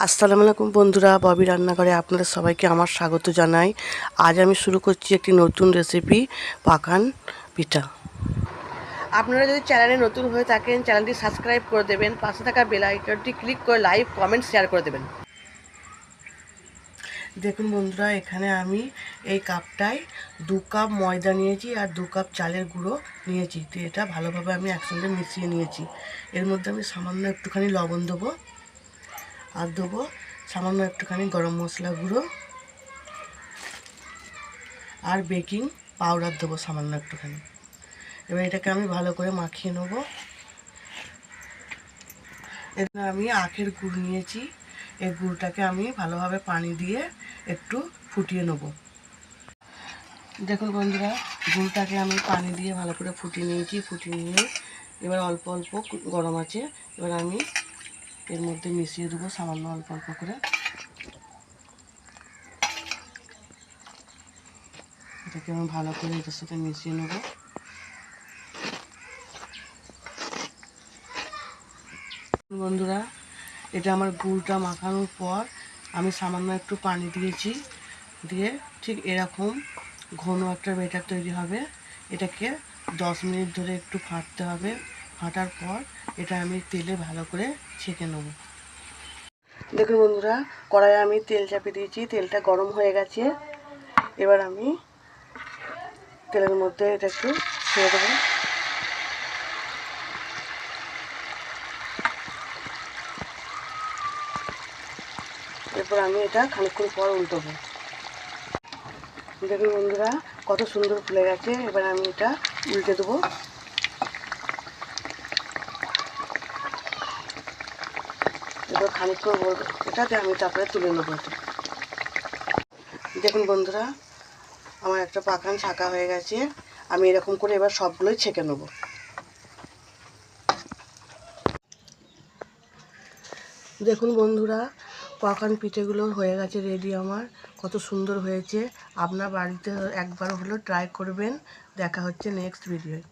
আসসালামু আলাইকুম বন্ধুরা, ববি রান্নাঘরে আপনাদের সবাইকে আমার স্বাগত জানাই। আজ আমি শুরু করছি একটি নতুন রেসিপি, পাকান পিঠা। আপনারা যদি চ্যানেলে নতুন হয়ে থাকেন চ্যানেলটি সাবস্ক্রাইব করে দেবেন, পাশে থাকা বেল আইকনটি ক্লিক করে লাইক কমেন্ট শেয়ার করে দেবেন। দেখুন বন্ধুরা, এখানে আমি এই কাপটায় 2 কাপ ময়দা নিয়েছি আর 2 কাপ চালের গুঁড়ো নিয়েছি। তো এটা ভালোভাবে আমি একসঙ্গে মিশিয়ে নিয়েছি। এর মধ্যে আমি সামান্য একটুখানি লবণ দেবো আর দেবো সামান্য একটুখানি গরম মশলা গুঁড়ো আর বেকিং পাউডার দেবো সামান্য একটুখানি। এবার এটাকে আমি ভালো করে মাখিয়ে নেবো। এখানে আমি আখের গুড় নিয়েছি, এই গুড়টাকে আমি ভালোভাবে পানি দিয়ে একটু ফুটিয়ে নেব। দেখুন বন্ধুরা, গুড়টাকে আমি পানি দিয়ে ভালো করে ফুটিয়ে নিয়েছি। ফুটিয়ে নিয়ে এবার অল্প অল্প গরম আছে, এবার আমি এর মধ্যে মিশিয়ে দেবো সামান্য অল্প অল্প করে। এটাকে আমি ভালো করে এটার সাথে মিশিয়ে নেব। বন্ধুরা, এটা আমার গুড়টা মাখানোর পর আমি সামান্য একটু পানি দিয়েছি, দিয়ে ঠিক এরকম ঘন একটা ব্যাটার তৈরি হবে। এটাকে 10 মিনিট ধরে একটু ফাটতে হবে। ফাটার পর এটা আমি তেলে ভালো করে ছেঁকে নেব। দেখুন বন্ধুরা, কড়াইয়ে আমি তেল চাপিয়ে দিয়েছি, তেলটা গরম হয়ে গেছে। এবার আমি তেলের মধ্যে এটা একটু ছেড়ে দেবো। এরপর আমি এটা খানিকক্ষণ পর উল্টোবো। দেখুন বন্ধুরা, কত সুন্দর ফুলে গেছে। এবার আমি এটা উল্টে দেবো। এবার খানিকক্ষণ এটাতে আমি তারপরে তুলে নেবো। এটা দেখুন বন্ধুরা, আমার একটা পাখান ছাঁকা হয়ে গেছে। আমি এরকম করে এবার সবগুলোই ছেঁকে নেবো। দেখুন বন্ধুরা, পাকান পিঠেগুলো হয়ে গেছে রেডি আমার। কত সুন্দর হয়েছে। আপনার বাড়িতে একবার হলেও ট্রাই করবেন। দেখা হচ্ছে নেক্সট ভিডিওয়।